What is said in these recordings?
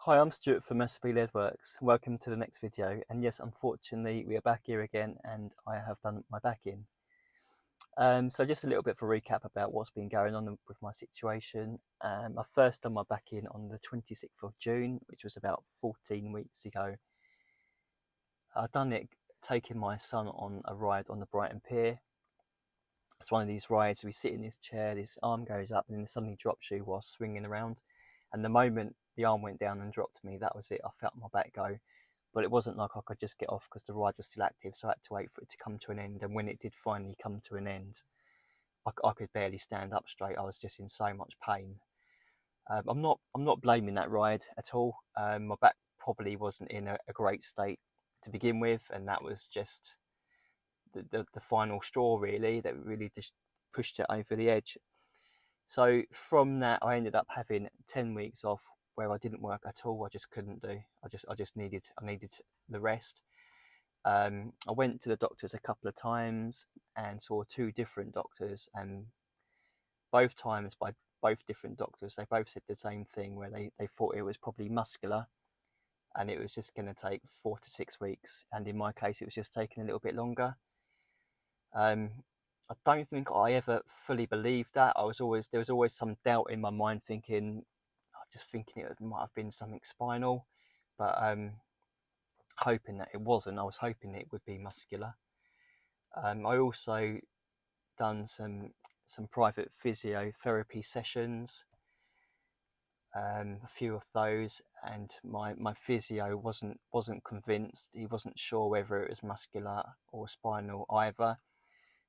Hi, I'm Stuart from SB Leadworks. Welcome to the next video. And yes, unfortunately, we are back here again, and I have done my back in. So just a little bit of a recap about what's been going on with my situation. I first done my back in on the 26th of June, which was about 14 weeks ago. I've done it taking my son on a ride on the Brighton Pier. It's one of these rides, we sit in this chair, this arm goes up, and then suddenly drops you while swinging around. And the moment the arm went down and dropped me, that was it. I felt my back go. But it wasn't like I could just get off because the ride was still active, so I had to wait for it to come to an end. And when it did finally come to an end, I could barely stand up straight. I was just in so much pain. I'm not blaming that ride at all. My back probably wasn't in a great state to begin with, and that was just the final straw really that really just pushed it over the edge. So from that, I ended up having 10 weeks off where I didn't work at all. I just couldn't do. I just needed the rest. I went to the doctors a couple of times and saw two different doctors, and both times by both different doctors, they both said the same thing, where they thought it was probably muscular and it was just going to take 4 to 6 weeks. And in my case, it was just taking a little bit longer. Um, I don't think I ever fully believed that. There was always some doubt in my mind, just thinking it might have been something spinal, but hoping that it wasn't. I was hoping it would be muscular. I also done some private physiotherapy sessions, a few of those, and my physio wasn't convinced. He wasn't sure whether it was muscular or spinal either.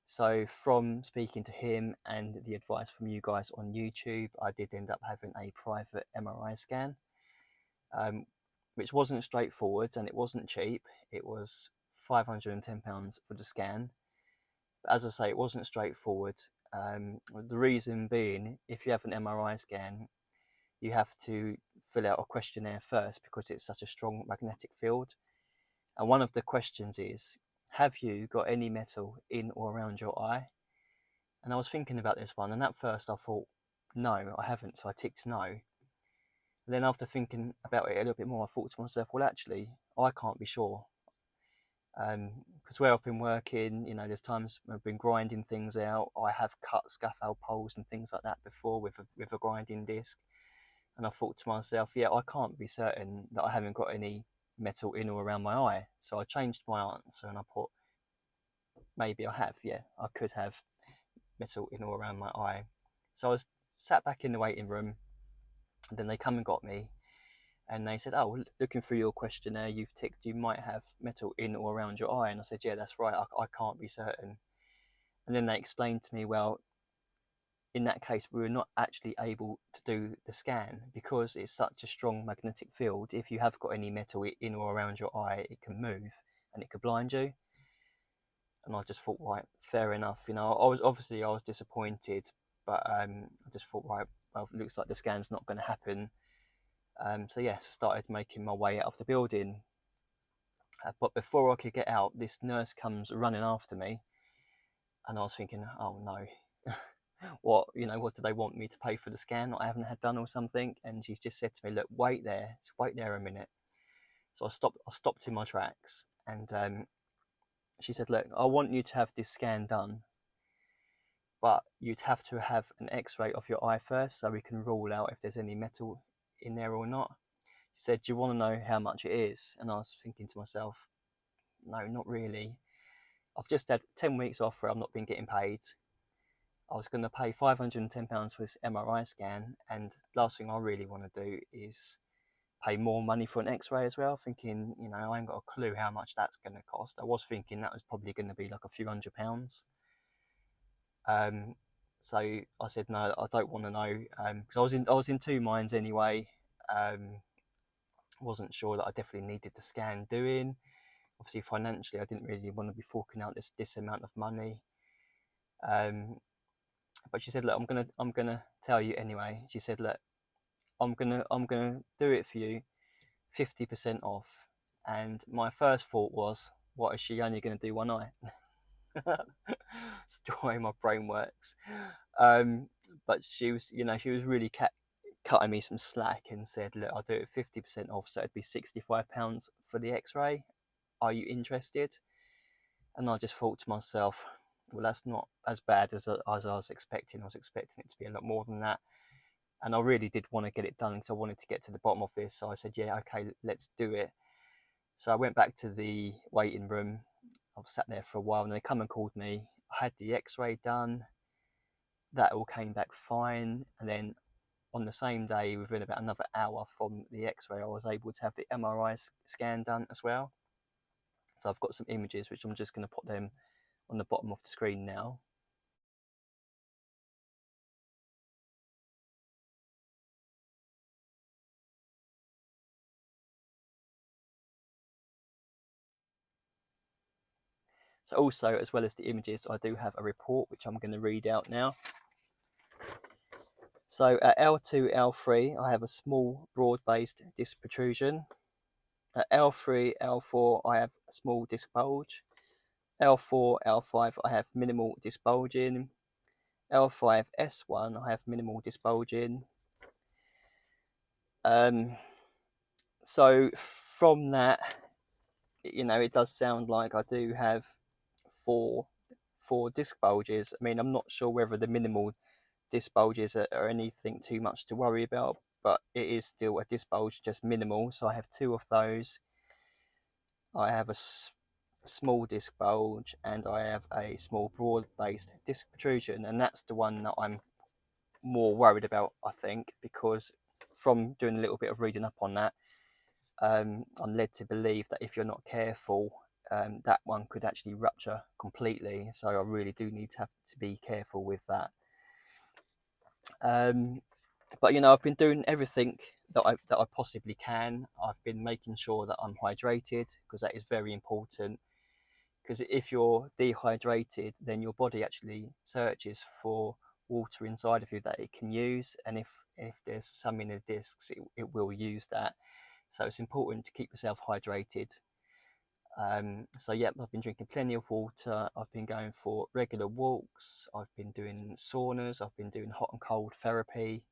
So from speaking to him and the advice from you guys on YouTube, I did end up having a private MRI scan, which wasn't straightforward and it wasn't cheap. It was £510 for the scan. But as I say, it wasn't straightforward. The reason being, if you have an MRI scan, you have to fill out a questionnaire first because it's such a strong magnetic field. And one of the questions is, have you got any metal in or around your eye? And I was thinking about this one, and at first I thought, no, I haven't, so I ticked no. And then after thinking about it a little bit more, I thought to myself, well, actually, I can't be sure. Because where I've been working, there's times I've been grinding things out. I have cut scaffold poles and things like that before with a grinding disc. And I thought to myself, yeah, I can't be certain that I haven't got any metal in or around my eye. So I changed my answer and I put, maybe I have. Yeah, I could have metal in or around my eye. So I was sat back in the waiting room, and then they come and got me, and they said, oh, looking through your questionnaire, you've ticked you might have metal in or around your eye. And I said, yeah, that's right, I can't be certain. And then they explained to me, well, in that case, we were not actually able to do the scan because it's such a strong magnetic field. If you have got any metal in or around your eye, it can move and it could blind you. And I just thought, right, fair enough. I was disappointed, but I just thought, right, well, it looks like the scan's not going to happen. So yes, I started making my way out of the building. But before I could get out, this nurse comes running after me, and I was thinking, oh no. What do they want me to pay for the scan I haven't had done or something? And she's just said to me, look, wait there a minute. So I stopped in my tracks, and she said, look, I want you to have this scan done, but you'd have to have an x-ray of your eye first so we can rule out if there's any metal in there or not. She said, do you want to know how much it is? And I was thinking to myself, no, not really. I've just had 10 weeks off where I've not been getting paid. I was going to pay £510 for this MRI scan, and the last thing I really want to do is pay more money for an x-ray as well, thinking, I ain't got a clue how much that's going to cost. I was thinking that was probably going to be like a few £100s. So I said, no, I don't want to know, because I was in two minds anyway. Wasn't sure that I definitely needed the scan doing. Obviously, financially, I didn't really want to be forking out this amount of money. But she said, look, I'm gonna tell you anyway. She said, look, I'm gonna do it for you, 50% off. And my first thought was, what, is she only gonna do one eye? It's the way my brain works. But she was really cutting me some slack and said, look, I'll do it 50% off, so it'd be £65 for the x-ray. Are you interested? And I just thought to myself, well, that's not as bad as I was expecting. I was expecting it to be a lot more than that. And I really did want to get it done because I wanted to get to the bottom of this. So I said, yeah, okay, let's do it. So I went back to the waiting room. I was sat there for a while and they come and called me. I had the x-ray done. That all came back fine. And then on the same day, within about another hour from the x-ray, I was able to have the MRI scan done as well. So I've got some images, which I'm just going to put them on the bottom of the screen now. So also, as well as the images, I do have a report, which I'm going to read out now. So at L2, L3, I have a small broad-based disc protrusion. At L3, L4, I have a small disc bulge. L4, L5, I have minimal disc bulging. L5, S1, I have minimal disc bulging. So from that, it does sound like I do have four disc bulges. I mean, I'm not sure whether the minimal disc bulges are anything too much to worry about, but it is still a disc bulge, just minimal. So I have two of those. I have a small disc bulge and I have a small broad-based disc protrusion, and that's the one that I'm more worried about, I think, because from doing a little bit of reading up on that, I'm led to believe that if you're not careful, that one could actually rupture completely. So I really do need to be careful with that. But I've been doing everything that I possibly can. I've been making sure that I'm hydrated, because that is very important. Because if you're dehydrated, then your body actually searches for water inside of you that it can use, and if there's some in the discs, it will use that. So it's important to keep yourself hydrated. So yeah, I've been drinking plenty of water. I've been going for regular walks. I've been doing saunas. I've been doing hot and cold therapy.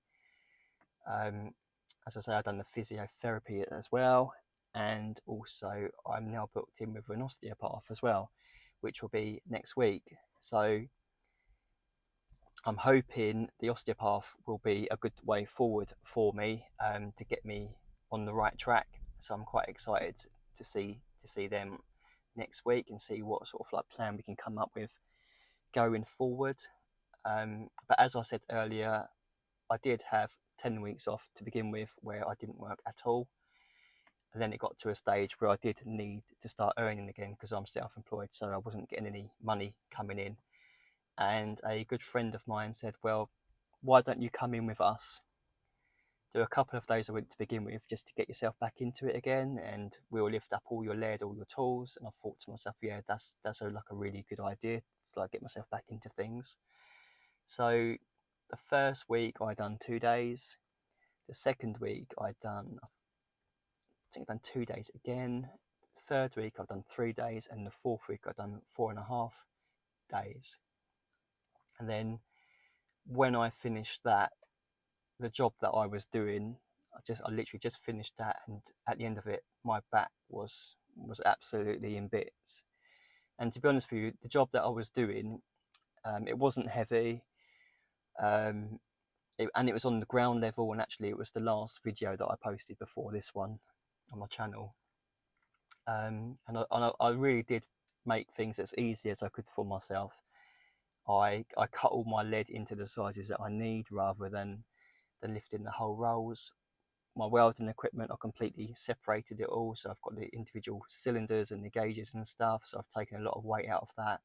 As I say, I've done the physiotherapy as well, and also I'm now booked in with an osteopath as well, which will be next week. So I'm hoping the osteopath will be a good way forward for me, to get me on the right track. So I'm quite excited to see them next week and see what sort of like plan we can come up with going forward. But as I said earlier, I did have 10 weeks off to begin with where I didn't work at all. And then it got to a stage where I did need to start earning again because I'm self-employed, so I wasn't getting any money coming in. And a good friend of mine said, well, why don't you come in with us? Do a couple of days a week to begin with, just to get yourself back into it again, and we'll lift up all your lead, all your tools. And I thought to myself, yeah, that's like a really good idea to like get myself back into things. So the first week I done 2 days. The second week I think I've done 2 days again. Third week I've done 3 days, and the fourth week I've done 4.5 days. And then when I finished that, the job that I was doing, I literally just finished that, and at the end of it, my back was absolutely in bits. And to be honest with you, the job that I was doing, it wasn't heavy, and it was on the ground level. And actually, it was the last video that I posted before this one on my channel. And I really did make things as easy as I could for myself. I cut all my lead into the sizes that I need, rather than lifting the whole rolls. My welding equipment, I completely separated it all, so I've got the individual cylinders and the gauges and stuff, so I've taken a lot of weight out of that.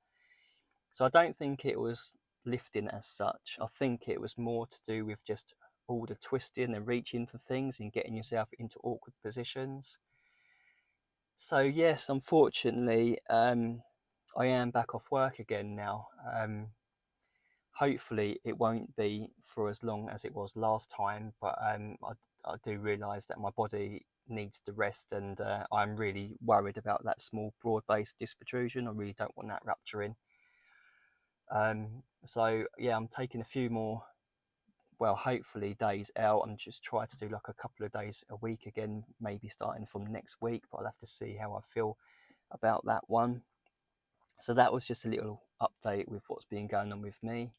So I don't think it was lifting as such. I think it was more to do with just all the twisting and reaching for things and getting yourself into awkward positions. So yes, unfortunately, I am back off work again now. Hopefully it won't be for as long as it was last time, but I do realise that my body needs the rest, and I'm really worried about that small broad-based disc protrusion. I really don't want that rupturing. So yeah, I'm taking a few more well, hopefully days out, and just try to do like a couple of days a week again, maybe starting from next week, but I'll have to see how I feel about that one. So that was just a little update with what's been going on with me.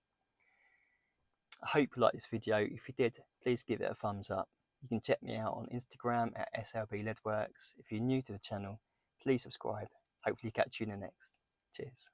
I hope you liked this video. If you did, please give it a thumbs up. You can check me out on Instagram at SLBLeadworks. If you're new to the channel, please subscribe. Hopefully catch you in the next. Cheers.